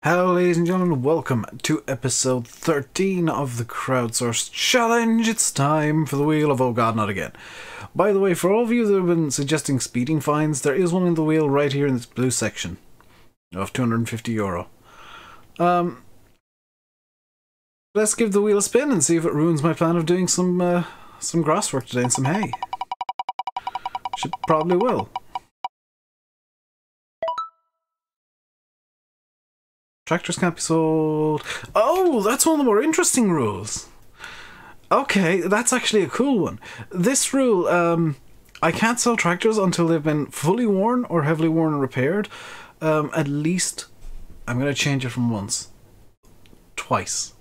Hello ladies and gentlemen, welcome to episode 13 of the Crowdsourced Challenge. It's time for the wheel of oh god, not again. By the way, for all of you that have been suggesting speeding fines, there is one in the wheel right here in this blue section of €250. Let's give the wheel a spin and see if it ruins my plan of doing some grass work today and some hay. Should probably will. Tractors can't be sold. Oh, that's one of the more interesting rules. Okay, that's actually a cool one. This rule, I can't sell tractors until they've been fully worn or heavily worn and repaired. At least, I'm going to change it from once. Twice.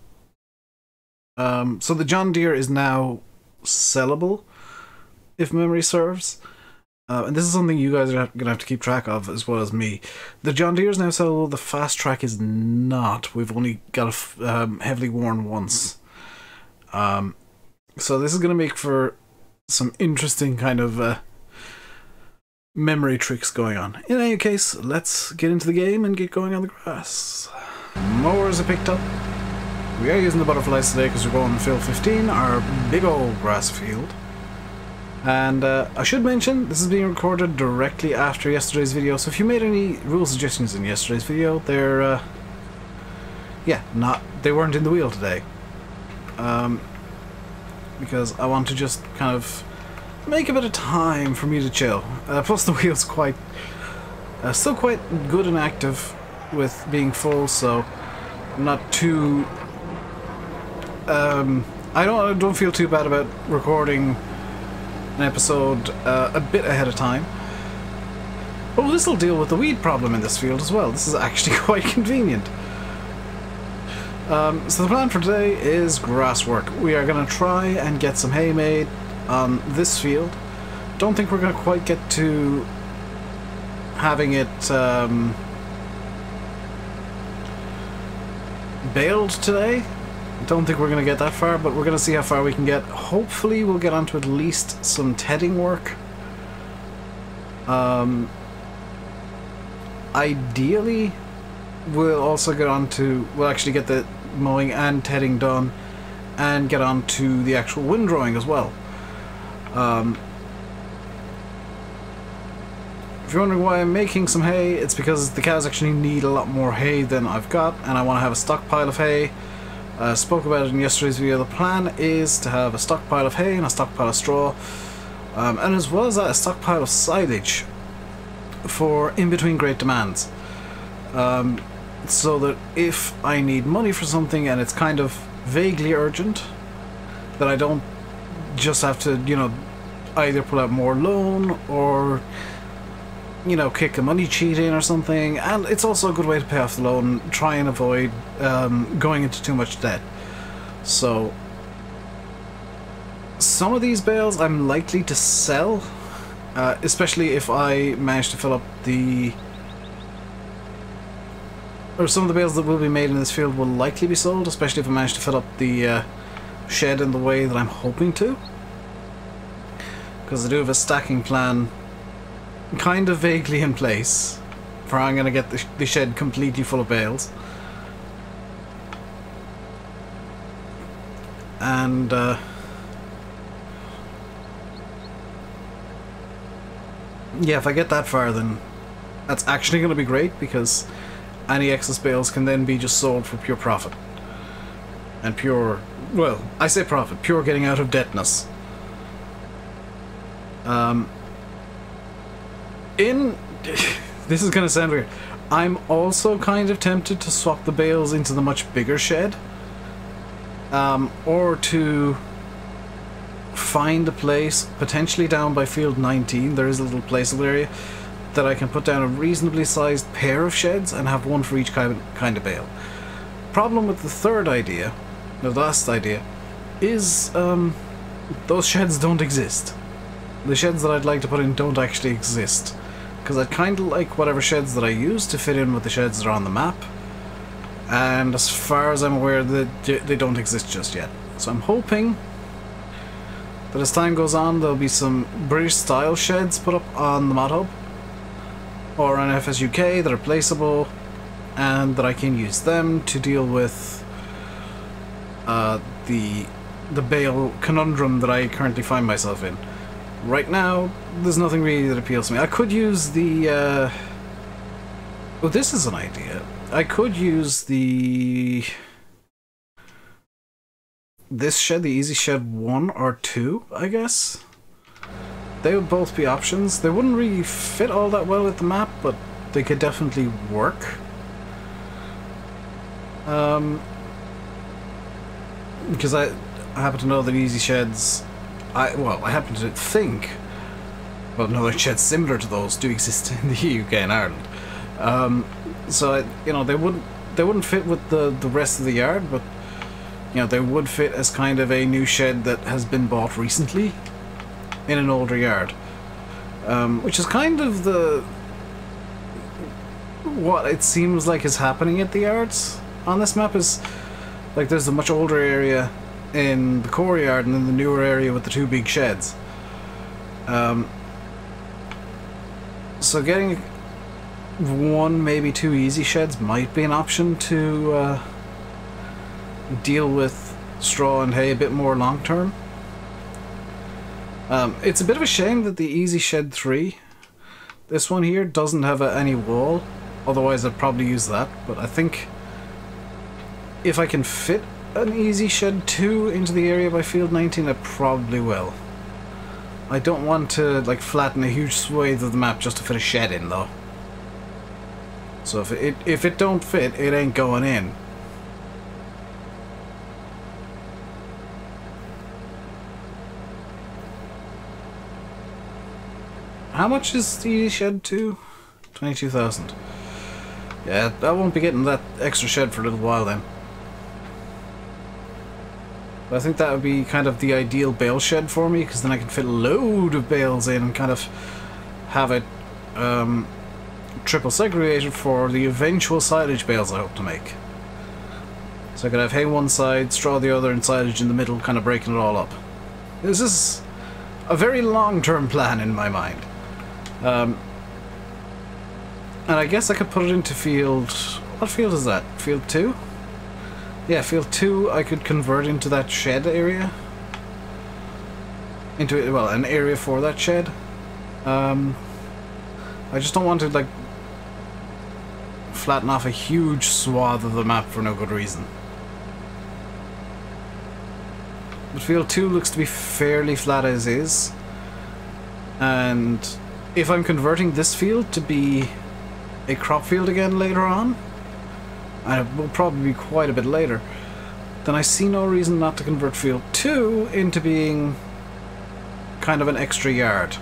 So the John Deere is now sellable, if memory serves. And this is something you guys are going to have to keep track of as well as me. The John Deere is now sellable, the Fast Track is not. We've only got a heavily worn once. So this is going to make for some interesting kind of memory tricks going on. In any case, let's get into the game and get going on the grass. Mowers are picked up. We are using the butterflies today because we're going to fill 15, our big old grass field. And I should mention, this is being recorded directly after yesterday's video, so if you made any rule suggestions in yesterday's video, they're, they weren't in the wheel today. Because I want to just kind of make a bit of time for me to chill. Plus the wheel's still quite good and active with being full, so I'm not too... I don't feel too bad about recording an episode a bit ahead of time. Oh, this will deal with the weed problem in this field as well. This is actually quite convenient. So the plan for today is grass work. We are going to try and get some hay made on this field. Don't think we're going to quite get to having it baled today. Don't think we're going to get that far, but we're going to see how far we can get. Hopefully we'll get onto at least some tedding work. Ideally, we'll actually get the mowing and tedding done and get on to the actual windrowing as well. If you're wondering why I'm making some hay, it's because the cows actually need a lot more hay than I've got, and I want to have a stockpile of hay. Spoke about it in yesterday's video. The plan is to have a stockpile of hay and a stockpile of straw, and as well as that, a stockpile of silage for in-between great demands, so that if I need money for something and it's kind of vaguely urgent, that I don't just have to, either pull out more loan or kick a money cheat in or something. And it's also a good way to pay off the loan, try and avoid going into too much debt. So some of these bales I'm likely to sell, especially if I manage to fill up some of the bales that will be made in this field will likely be sold, especially if I manage to fill up the shed in the way that I'm hoping to, because I do have a stacking plan kind of vaguely in place for how I'm going to get the shed completely full of bales. And yeah, if I get that far, then that's actually going to be great, because any excess bales can then be just sold for pure profit. And pure, well, I say profit, pure getting out of debtness. This is gonna sound weird. I'm also kind of tempted to swap the bales into the much bigger shed, or to find a place potentially down by field 19. There is a little placeable area that I can put down a reasonably sized pair of sheds and have one for each kind of bale. Problem with the third idea, the last idea, is those sheds don't exist. The sheds that I'd like to put in don't actually exist, because I'd kind of like whatever sheds that I use to fit in with the sheds that are on the map, and as far as I'm aware, they don't exist just yet. So I'm hoping that as time goes on, there'll be some British style sheds put up on the mod hub or on FSUK that are placeable, and that I can use them to deal with the Bale conundrum that I currently find myself in. Right now, there's nothing really that appeals to me. I could use the... oh, this is an idea. I could use this shed, the Easy Shed 1 or 2, I guess. They would both be options. They wouldn't really fit all that well with the map, but they could definitely work. Because I happen to know that Easy Sheds... I happen to think... well, no, sheds similar to those do exist in the UK and Ireland. So, you know, they wouldn't fit with the rest of the yard, but, you know, they would fit as kind of a new shed that has been bought recently in an older yard. Which is kind of what it seems like is happening at the yards on this map. Is like there's a much older area in the core yard and then the newer area with the two big sheds. So getting one, maybe two easy sheds might be an option to deal with straw and hay a bit more long term. It's a bit of a shame that the Easy Shed 3, this one here, doesn't have any wall. Otherwise I'd probably use that, but I think if I can fit an Easy Shed 2 into the area by field 19, I probably will. I don't want to like flatten a huge swathe of the map just to fit a shed in though. So if it don't fit, it ain't going in. How much is the shed 2? 22,000. Yeah, I won't be getting that extra shed for a little while then. But I think that would be kind of the ideal bale shed for me, because then I can fit a load of bales in and kind of have it triple segregated for the eventual silage bales I hope to make. So I could have hay one side, straw the other, and silage in the middle, kind of breaking it all up. This is a very long-term plan in my mind. And I guess I could put it into field... what field is that? Field 2? Yeah, field 2 I could convert into that shed area. Into, well, an area for that shed. I just don't want to, like, flatten off a huge swath of the map for no good reason. But field 2 looks to be fairly flat as is. And if I'm converting this field to be a crop field again later on, and it will probably be quite a bit later, then I see no reason not to convert field 2 into being kind of an extra yard.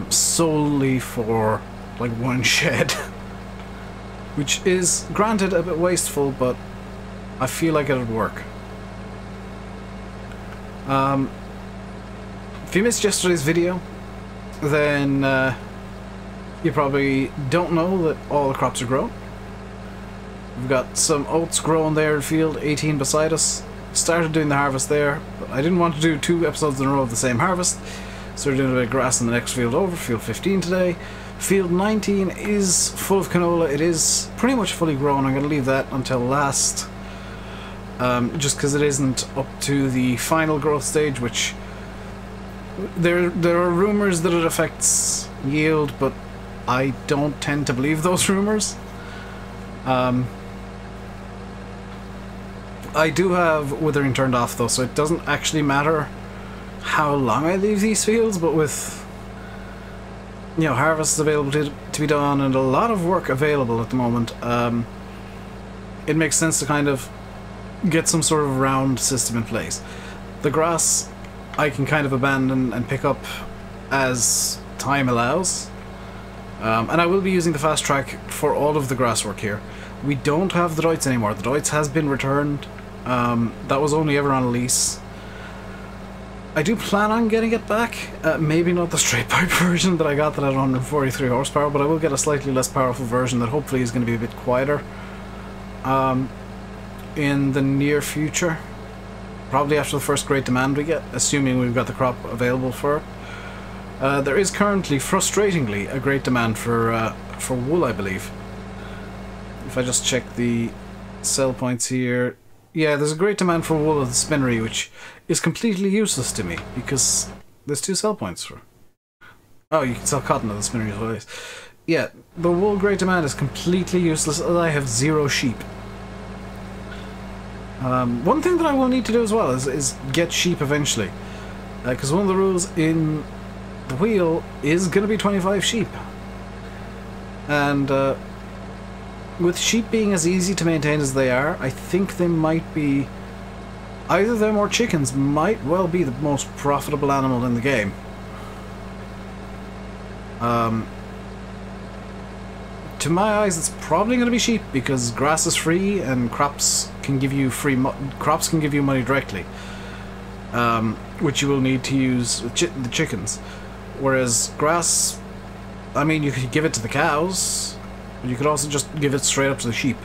Solely for like one shed. Which is, granted, a bit wasteful, but I feel like it would work. If you missed yesterday's video, then you probably don't know that all the crops are grown. We've got some oats growing there in field 18 beside us. Started doing the harvest there, but I didn't want to do 2 episodes in a row of the same harvest, so we're doing a bit of grass in the next field over, field 15 today. Field 19 is full of canola. It is pretty much fully grown. I'm going to leave that until last, just because it isn't up to the final growth stage, which there are rumours that it affects yield, but I don't tend to believe those rumours. I do have withering turned off though, so it doesn't actually matter how long I leave these fields, but with, you know, harvests available to be done and a lot of work available at the moment, it makes sense to kind of get some sort of round system in place. The grass I can kind of abandon and pick up as time allows, and I will be using the fast track for all of the grass work here. We don't have the Deutz anymore. The Deutz has been returned. That was only ever on a lease. I do plan on getting it back. Maybe not the straight pipe version that I got that had 143 horsepower, but I will get a slightly less powerful version that hopefully is going to be a bit quieter in the near future. Probably after the first great demand we get, assuming we've got the crop available for it. There is currently, frustratingly, a great demand for wool, I believe. If I just check the sell points here, yeah, there's a great demand for wool at the spinnery, which is completely useless to me because there's 2 sell points for. Oh, you can sell cotton at the spinnery as well. Yeah, the wool great demand is completely useless as I have 0 sheep. One thing that I will need to do as well is get sheep eventually, because one of the rules in the wheel is going to be 25 sheep, and with sheep being as easy to maintain as they are, I think they might be, either them or chickens might well be the most profitable animal in the game. To my eyes, it's probably going to be sheep because grass is free and crops can give you money directly, which you will need to use with the chickens. Whereas grass, I mean, you could give it to the cows, but you could also just give it straight up to the sheep.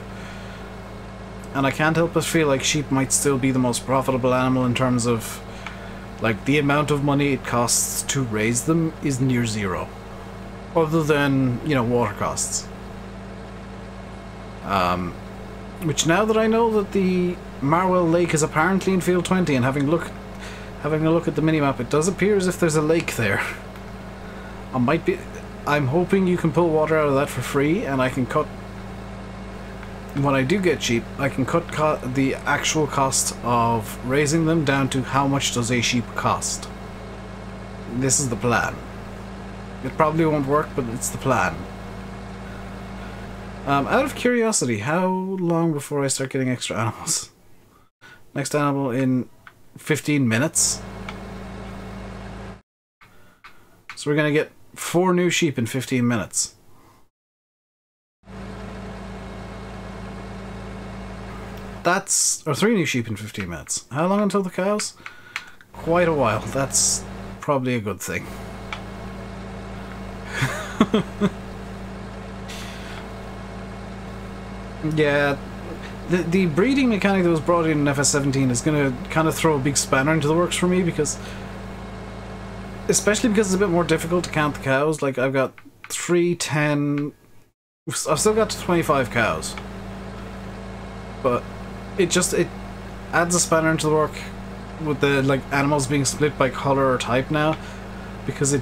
And I can't help but feel like sheep might still be the most profitable animal in terms of, like, the amount of money it costs to raise them is near 0, other than, you know, water costs. Which, now that I know that the Marwell Lake is apparently in field 20, and having a look at the minimap, it does appear as if there's a lake there. I'm hoping you can pull water out of that for free, and I can cut, when I do get sheep, I can cut the actual cost of raising them down to how much does a sheep cost. This is the plan. It probably won't work, but it's the plan. Out of curiosity, how long before I start getting extra animals? Next animal in 15 minutes. So we're going to get 4 new sheep in 15 minutes. Or 3 new sheep in 15 minutes. How long until the cows? Quite a while. That's probably a good thing. Yeah, the breeding mechanic that was brought in FS17 is going to kind of throw a big spanner into the works for me, because, especially because it's a bit more difficult to count the cows. Like, I've got 3, 10, I've still got 25 cows, but it adds a spanner into the work with the, like, animals being split by color or type now, because it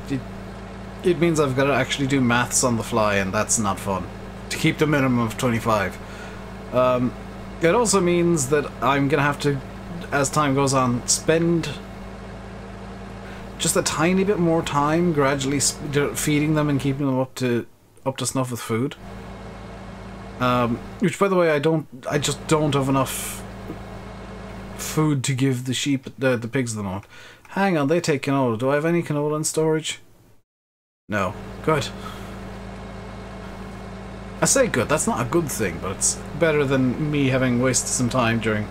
means I've got to actually do maths on the fly, and that's not fun, to keep the minimum of 25. It also means that I'm gonna have to, as time goes on, spend just a tiny bit more time gradually feeding them and keeping them up to snuff with food. Which, by the way, I just don't have enough food to give the sheep, the pigs at the moment. Hang on, they take canola. Do I have any canola in storage? No. Good. I say good, that's not a good thing, but it's better than me having wasted some time during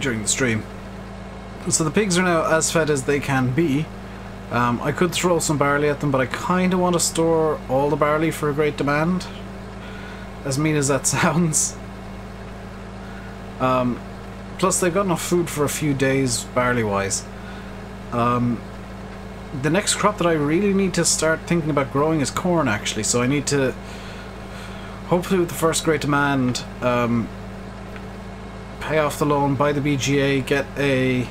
the stream. So the pigs are now as fed as they can be. I could throw some barley at them, but I kind of want to store all the barley for a great demand, as mean as that sounds. Plus they've got enough food for a few days barley-wise. The next crop that I really need to start thinking about growing is corn, actually, so I need to, hopefully with the first great demand, pay off the loan, buy the BGA, get a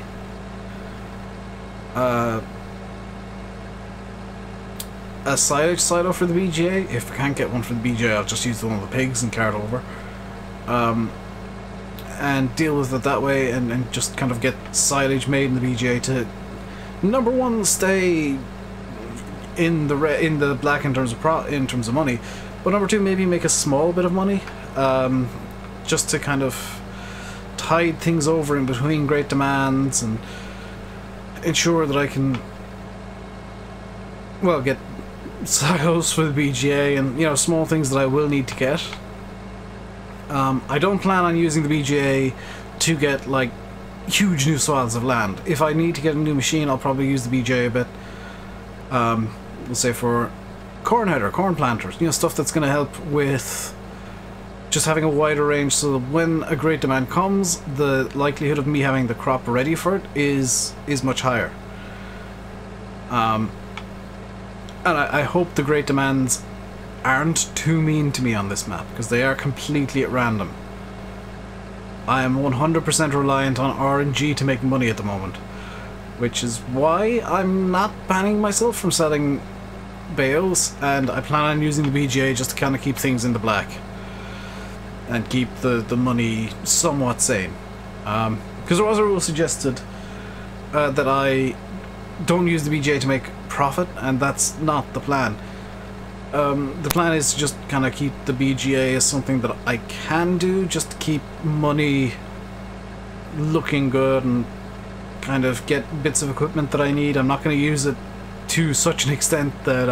silage silo for the BGA. If I can't get one for the BGA, I'll just use the one with the pigs and carry it over. And deal with it that way, and just kind of get silage made in the BGA to, number one, stay in the black in terms of money, but number two, maybe make a small bit of money, just to kind of tide things over in between great demands and ensure that I can, well, get silos for the BGA and, you know, small things that I will need to get. I don't plan on using the BGA to get, like, huge new swaths of land. If I need to get a new machine, I'll probably use the BGA a bit. We'll say for corn header, corn planters, you know, stuff that's going to help with just having a wider range, so that when a great demand comes, the likelihood of me having the crop ready for it is much higher. And I hope the great demands aren't too mean to me on this map, because they are completely at random. I am 100% reliant on RNG to make money at the moment, which is why I'm not banning myself from selling bales, and I plan on using the BGA just to kind of keep things in the black and keep the money somewhat sane. Because there was a rule suggested that I don't use the BGA to make profit, and that's not the plan. The plan is to just kind of keep the BGA as something that I can do, just to keep money looking good and kind of get bits of equipment that I need. I'm not going to use it to such an extent that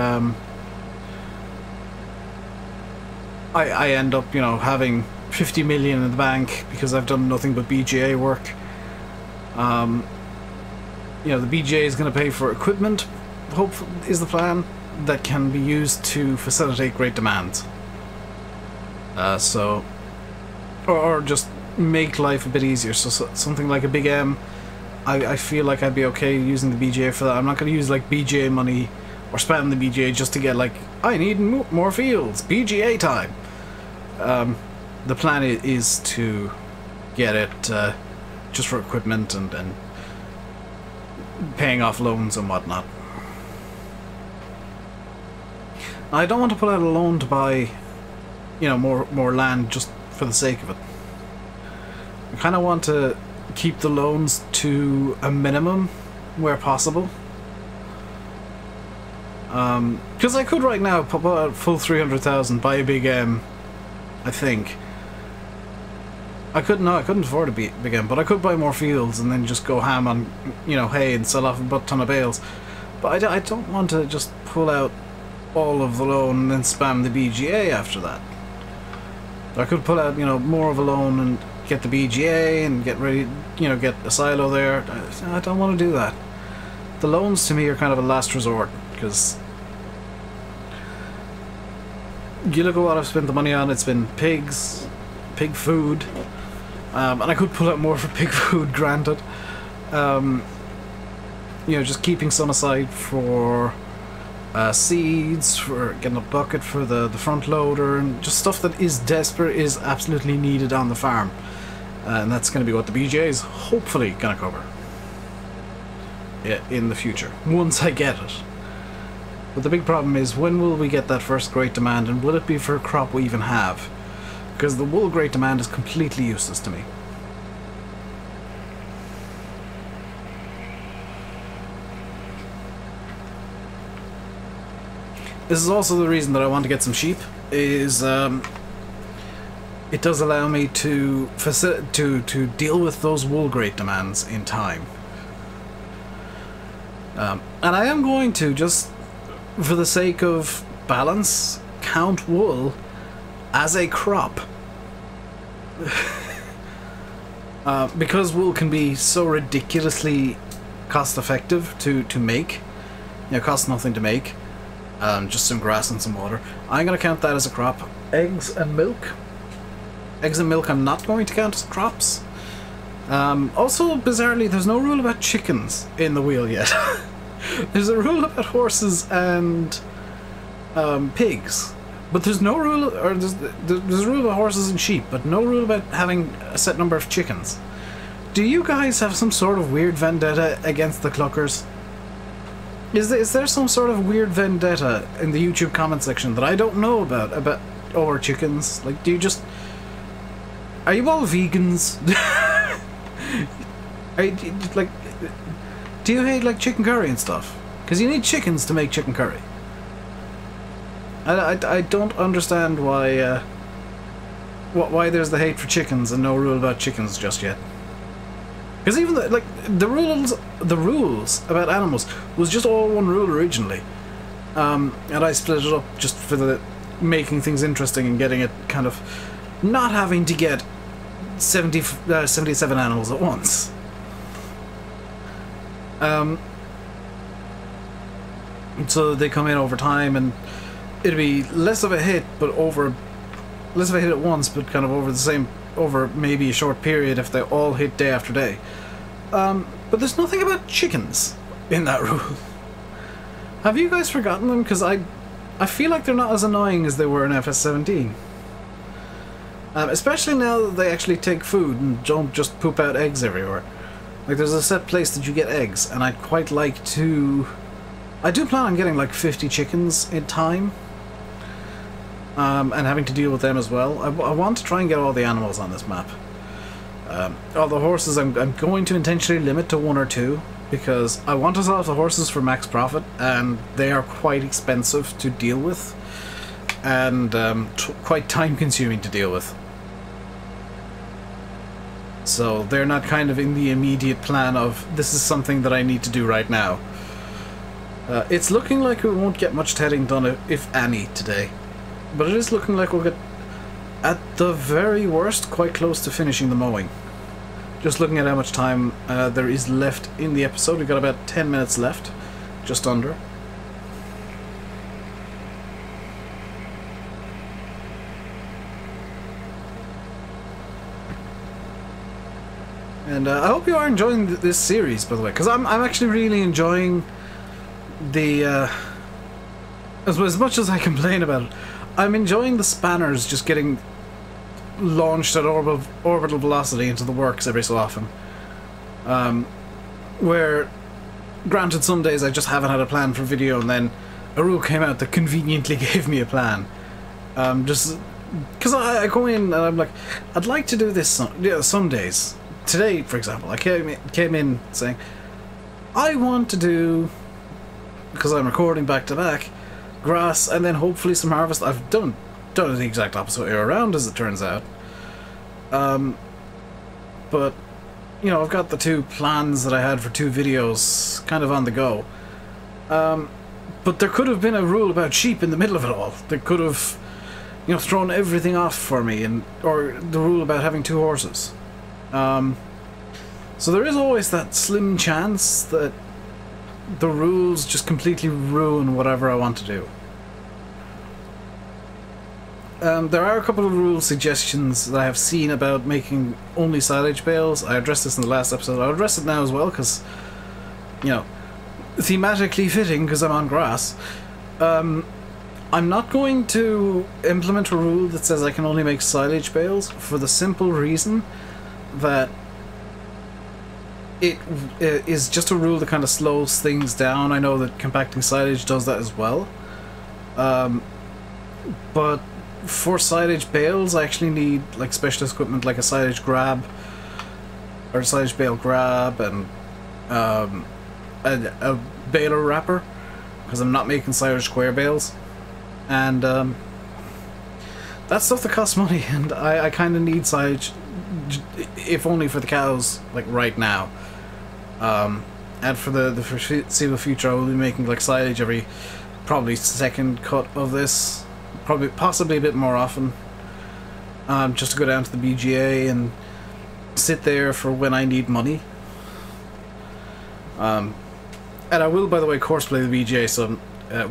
I end up, you know, having 50 million in the bank because I've done nothing but BGA work. You know, the BGA is going to pay for equipment, hopefully, is the plan, that can be used to facilitate great demands. Or just make life a bit easier. So something like a big M, I feel like I'd be okay using the BGA for that. I'm not going to use like BGA money or spam the BGA just to get like, I need more fields, BGA time. The plan is to get it just for equipment and paying off loans and whatnot. I don't want to put out a loan to buy, you know, more land just for the sake of it. I kind of want to keep the loans to a minimum where possible. Because I could right now put out full 300,000, buy a big M, I think. I couldn't afford a big M, but I could buy more fields and then just go ham on, you know, hay and sell off a butt ton of bales. But I don't want to just pull out all of the loan and then spam the BGA after that. I could pull out, you know, more of a loan and get the BGA and get ready, you know, get a silo there. I don't want to do that. The loans to me are kind of a last resort, because you look at what I've spent the money on. It's been pigs, pig food, and I could pull out more for pig food, granted. You know, just keeping some aside for seeds, for getting a bucket for the front loader, and just stuff that is absolutely needed on the farm. And that's going to be what the BGA is hopefully going to cover in the future, once I get it. But the big problem is, when will we get that first great demand, and will it be for a crop we even have? Because the wool great demand is completely useless to me. This is also the reason that I want to get some sheep, is it does allow me to deal with those wool great demands in time. And I am going to, just for the sake of balance, count wool as a crop. Because wool can be so ridiculously cost effective to make, you know, costs nothing to make. Just some grass and some water. I'm going to count that as a crop. Eggs and milk. Eggs and milk I'm not going to count as crops. Also, bizarrely, there's no rule about chickens in the wheel yet. There's a rule about horses and pigs. But there's no rule, or there's a rule about horses and sheep, but no rule about having a set number of chickens. Do you guys have some sort of weird vendetta against the cluckers? Is there some sort of weird vendetta in the YouTube comment section that I don't know about over chickens? Like, are you all vegans? Do you hate like chicken curry and stuff? Because you need chickens to make chicken curry. I don't understand why there's the hate for chickens and no rule about chickens just yet. Because even the rules about animals was just all one rule originally, and I split it up just for the making things interesting and getting it kind of not having to get 77 animals at once. So they come in over time, and it'd be less of a hit, less of a hit at once, but kind of over maybe a short period if they all hit day after day. But there's nothing about chickens in that rule. Have you guys forgotten them? Because I I feel like they're not as annoying as they were in FS17. Especially now that they actually take food and don't just poop out eggs everywhere. Like, there's a set place that you get eggs, and I'd quite like to... I do plan on getting like 50 chickens in time. And having to deal with them as well. I want to try and get all the animals on this map. All the horses I'm going to intentionally limit to 1 or 2, because I want to sell off the horses for max profit, and they are quite expensive to deal with, and quite time consuming to deal with. So they're not kind of in the immediate plan of, this is something that I need to do right now. It's looking like we won't get much tedding done, if any, today. But it is looking like we'll get, at the very worst, quite close to finishing the mowing. Just looking at how much time there is left in the episode. We've got about 10 minutes left, just under. And I hope you are enjoying this series, by the way, because I'm actually really enjoying the... as much as I complain about it, I'm enjoying the spanners just getting launched at orbital velocity into the works every so often. Where, granted, some days I just haven't had a plan for video, and then a rule came out that conveniently gave me a plan. Just because I go in and I'm like, I'd like to do this some days. Today, for example, I came in saying, I want to do, because I'm recording back to back, grass and then hopefully some harvest. I've done the exact opposite way around, as it turns out. But you know, I've got the 2 plans that I had for 2 videos kind of on the go. But there could have been a rule about sheep in the middle of it all. They could have, you know, thrown everything off for me, or the rule about having 2 horses. So there is always that slim chance that the rules just completely ruin whatever I want to do. There are a couple of rule suggestions that I have seen about making only silage bales. I addressed this in the last episode. I'll address it now as well, because, you know, thematically fitting, because I'm on grass. I'm not going to implement a rule that says I can only make silage bales, for the simple reason that it is just a rule that kind of slows things down. I know that compacting silage does that as well. But for silage bales, I actually need like specialist equipment, like a silage grab, or a silage bale grab, and a baler wrapper, because I'm not making silage square bales. And that's stuff that costs money, and I kind of need silage, if only for the cows, like right now. And for the foreseeable future, I will be making like silage every probably second cut of this, possibly a bit more often, just to go down to the BGA and sit there for when I need money. And I will, by the way, course play the BGA some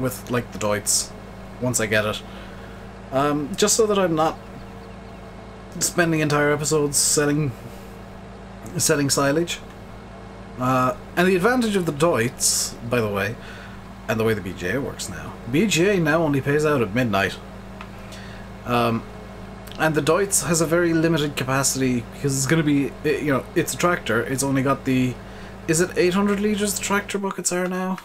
with like the Deutz once I get it, just so that I'm not spending entire episodes selling silage. And the advantage of the Deutz, by the way, and the way the BGA works now, BGA now only pays out at midnight. And the Deutz has a very limited capacity, because it's going to be, you know, it's a tractor. It's only got the, is it 800 litres the tractor buckets are now?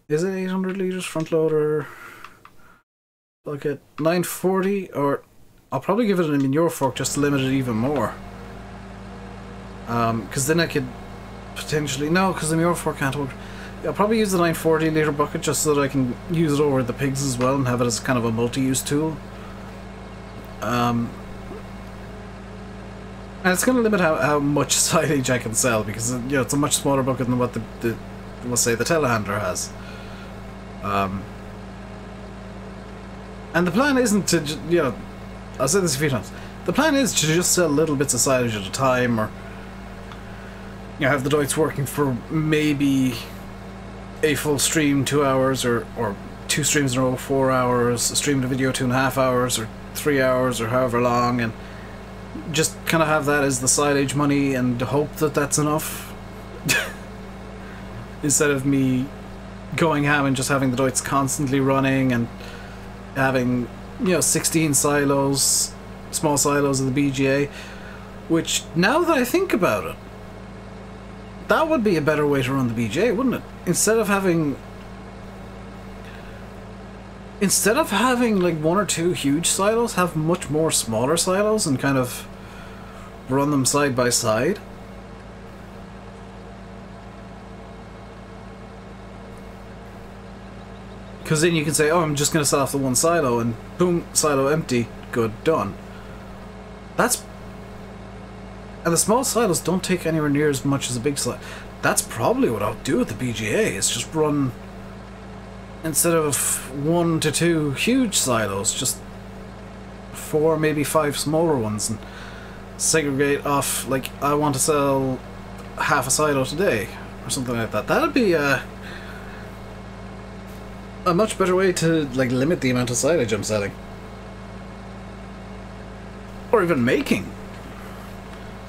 Is it 800 litres front loader bucket? 940, or I'll probably give it a manure fork just to limit it even more. Because then I could potentially, no, because the manure fork can't hold. I'll probably use the 940 litre bucket just so that I can use it over the pigs as well and have it as kind of a multi-use tool. And it's going to limit how much silage I can sell, because, you know, it's a much smaller bucket than what the we'll say the telehandler has. And the plan isn't to, you know, I'll say this a few times, the plan is to just sell little bits of silage at a time, or, you know, have the Deutz working for maybe a full stream 2 hours, or 2 streams in a row 4 hours, a stream to video 2.5 hours, or 3 hours, or however long, and just kind of have that as the silage money and hope that that's enough. Instead of me going ham and just having the Deutz constantly running and having, 16 silos, small silos of the BGA, which, now that I think about it, that would be a better way to run the BGA, wouldn't it? Instead of having like one or two huge silos, have much more smaller silos and kind of run them side by side. Because then you can say, oh, I'm just going to sell off the one silo, and boom, silo empty, good, done. And the small silos don't take anywhere near as much as a big silo. That's probably what I'll do with the BGA, is just run, instead of 1 to 2 huge silos, just 4, maybe 5 smaller ones, and segregate off, like, I want to sell half a silo today, or something like that. That'd be a much better way to, like, limit the amount of silage I'm selling. Or even making,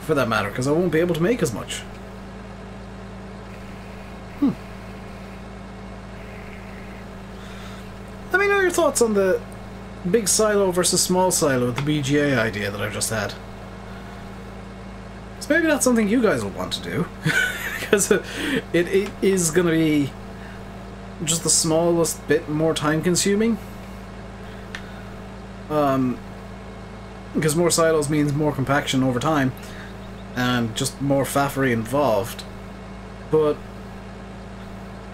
for that matter, because I won't be able to make as much. Let me know your thoughts on the big silo versus small silo, the BGA idea that I've just had. So maybe that's something you guys will want to do, because it is going to be just the smallest bit more time consuming. Because more silos means more compaction over time, and just more faffery involved. But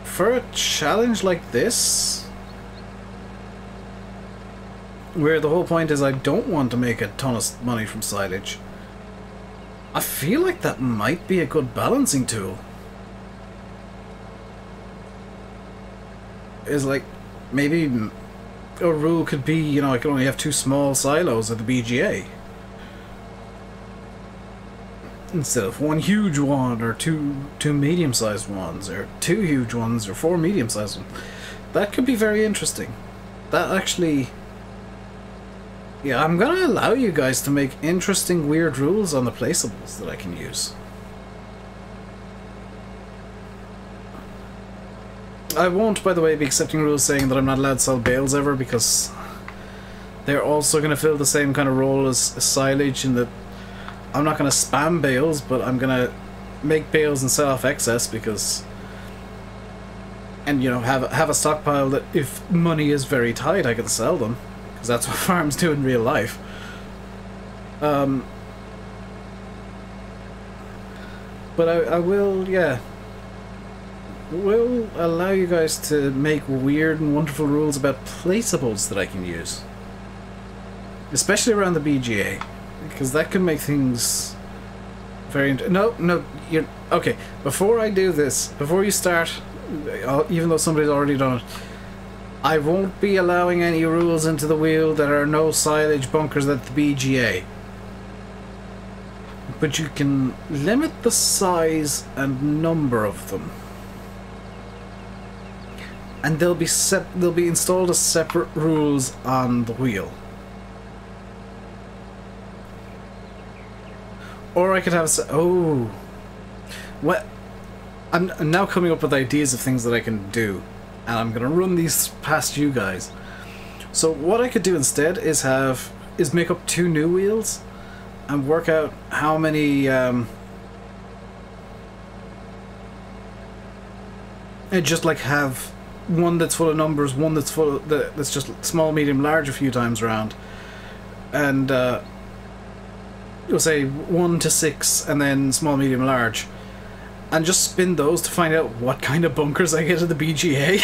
for a challenge like this, where the whole point is I don't want to make a ton of money from silage, I feel like that might be a good balancing tool. Is like, maybe a rule could be, I can only have 2 small silos of the BGA instead of 1 huge one, or two medium-sized ones, or 2 huge ones, or 4 medium-sized ones. That could be very interesting. That actually... Yeah, I'm gonna allow you guys to make interesting, weird rules on the placeables that I can use. I won't, by the way, be accepting rules saying that I'm not allowed to sell bales ever, because they're also going to fill the same kind of role as silage, in that I'm not going to spam bales, but I'm going to make bales and sell off excess, because... And, have a stockpile that if money is very tight, I can sell them, because that's what farms do in real life. But I will, yeah... will allow you guys to make weird and wonderful rules about placeables that I can use. Especially around the BGA. Because that can make things very... No, you're... Okay, before I do this, before you start, even though somebody's already done it, I won't be allowing any rules into the wheel that are no silage bunkers at the BGA. But you can limit the size and number of them. And they'll be installed as separate rules on the wheel. Or I could have what? I'm now coming up with ideas of things that I can do, and I'm gonna run these past you guys. So what I could do instead is make up 2 new wheels, and work out how many. And just like have one that's full of numbers, one that's full of that's just small, medium, large a few times around, and you'll say 1 to 6, and then small, medium, large, and just spin those to find out what kind of bunkers I get at the BGA.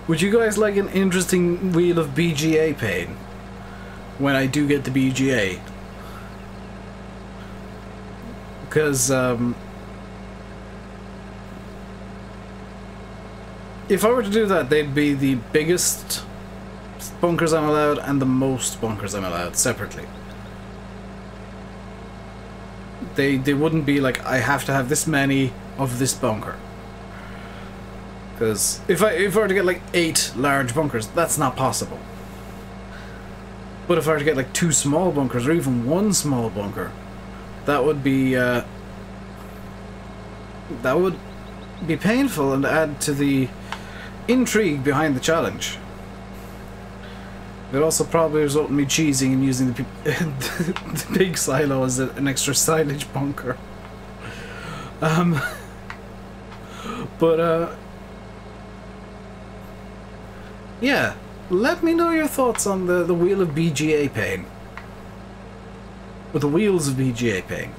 Would you guys like an interesting wheel of BGA pain when I do get the BGA? Because if I were to do that, they'd be the biggest bunkers I'm allowed and the most bunkers I'm allowed separately. They wouldn't be like, I have to have this many of this bunker. Because if I were to get like 8 large bunkers, that's not possible. But if I were to get like 2 small bunkers, or even 1 small bunker, that would be that would be painful and add to the intrigue behind the challenge. It also probably result in me cheesing and using the big silo as an extra silage bunker. Yeah, let me know your thoughts on the wheel of BGA pain. With the wheels of BGA pain.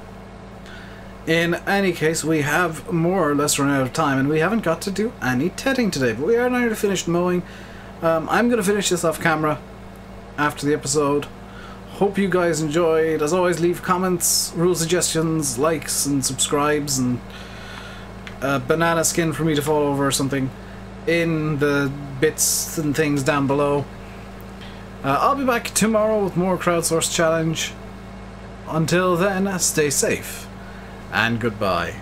In any case, we have more or less run out of time, and we haven't got to do any tedding today, but we are now finished mowing. I'm going to finish this off camera after the episode. Hope you guys enjoyed. As always, leave comments, rule suggestions, likes, and subscribes, and a banana skin for me to fall over or something in the bits and things down below. I'll be back tomorrow with more Crowdsourced challenge. Until then, stay safe and goodbye.